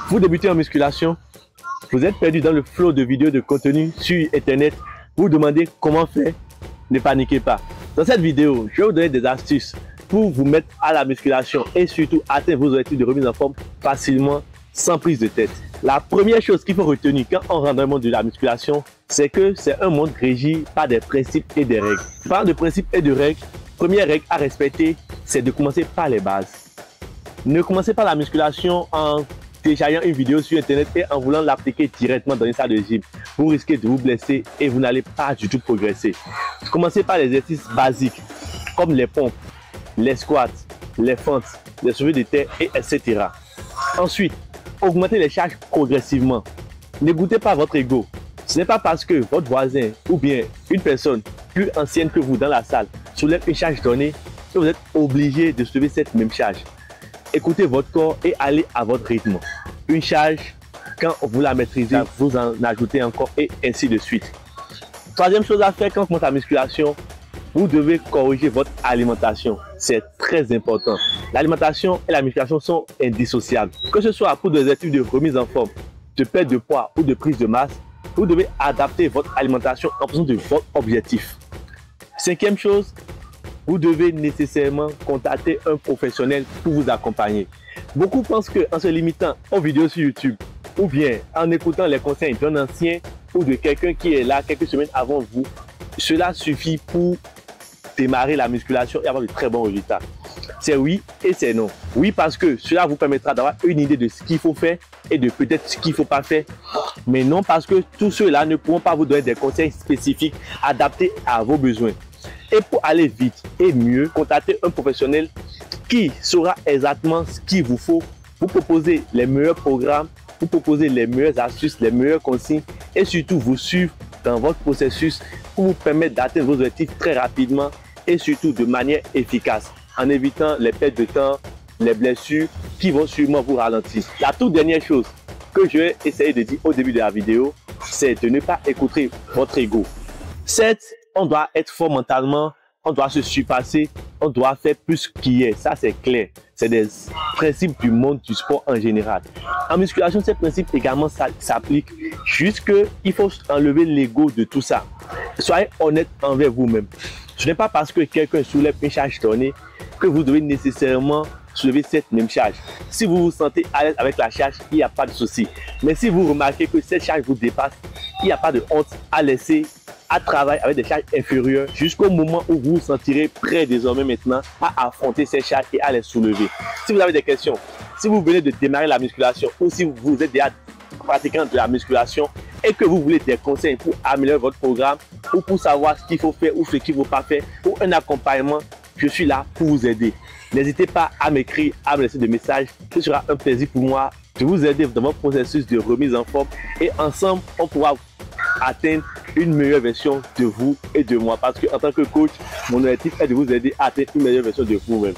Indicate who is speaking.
Speaker 1: Vous débutez en musculation, vous êtes perdu dans le flot de vidéos de contenu sur Internet, vous vous demandez comment faire, ne paniquez pas. Dans cette vidéo, je vais vous donner des astuces pour vous mettre à la musculation et surtout atteindre vos objectifs de remise en forme facilement, sans prise de tête. La première chose qu'il faut retenir quand on rentre dans le monde de la musculation, c'est que c'est un monde régi par des principes et des règles. Parlant de principes et de règles, première règle à respecter, c'est de commencer par les bases. Ne commencez pas la musculation en téléchargeant une vidéo sur Internet et en voulant l'appliquer directement dans une salle de gym. Vous risquez de vous blesser et vous n'allez pas du tout progresser. Commencez par les exercices basiques comme les pompes, les squats, les fentes, les soulevés de terre, etc. Ensuite, augmentez les charges progressivement. Ne goûtez pas votre ego. Ce n'est pas parce que votre voisin ou bien une personne plus ancienne que vous dans la salle soulève une charge donnée que vous êtes obligé de soulever cette même charge. Écoutez votre corps et allez à votre rythme. Une charge, quand vous la maîtrisez, vous en ajoutez encore et ainsi de suite. Troisième chose à faire quand vous montez à la musculation, vous devez corriger votre alimentation. C'est très important. L'alimentation et la musculation sont indissociables. Que ce soit pour des objectifs de remise en forme, de perte de poids ou de prise de masse, vous devez adapter votre alimentation en fonction de votre objectif. Cinquième chose, vous devez nécessairement contacter un professionnel pour vous accompagner. Beaucoup pensent qu'en se limitant aux vidéos sur YouTube ou bien en écoutant les conseils d'un ancien ou de quelqu'un qui est là quelques semaines avant vous, cela suffit pour démarrer la musculation et avoir de très bons résultats. C'est oui et c'est non. Oui, parce que cela vous permettra d'avoir une idée de ce qu'il faut faire et de peut-être ce qu'il ne faut pas faire. Mais non, parce que tous ceux-là ne pourront pas vous donner des conseils spécifiques adaptés à vos besoins. Et pour aller vite et mieux, contactez un professionnel qui saura exactement ce qu'il vous faut, vous proposer les meilleurs programmes, vous proposer les meilleures astuces, les meilleures consignes et surtout vous suivre dans votre processus pour vous permettre d'atteindre vos objectifs très rapidement et surtout de manière efficace en évitant les pertes de temps, les blessures qui vont sûrement vous ralentir. La toute dernière chose que je vais essayer de dire au début de la vidéo, c'est de ne pas écouter votre ego. Certes, on doit être fort mentalement, on doit se surpasser, on doit faire plus qu'il est. Ça, c'est clair. C'est des principes du monde du sport en général. En musculation, ces principes également s'appliquent. Juste qu'il faut enlever l'ego de tout ça. Soyez honnête envers vous-même. Ce n'est pas parce que quelqu'un soulève une charge donnée que vous devez nécessairement soulever cette même charge. Si vous vous sentez à l'aise avec la charge, il n'y a pas de souci. Mais si vous remarquez que cette charge vous dépasse, il n'y a pas de honte à laisser à travailler avec des charges inférieures jusqu'au moment où vous vous sentirez prêt désormais maintenant à affronter ces charges et à les soulever. Si vous avez des questions, si vous venez de démarrer la musculation ou si vous êtes déjà pratiquant de la musculation et que vous voulez des conseils pour améliorer votre programme ou pour savoir ce qu'il faut faire ou ce qu'il ne faut pas faire ou un accompagnement, je suis là pour vous aider. N'hésitez pas à m'écrire, à me laisser des messages. Ce sera un plaisir pour moi de vous aider dans votre processus de remise en forme et ensemble, on pourra atteindre une meilleure version de vous et de moi parce que en tant que coach, mon objectif est de vous aider à atteindre une meilleure version de vous-même.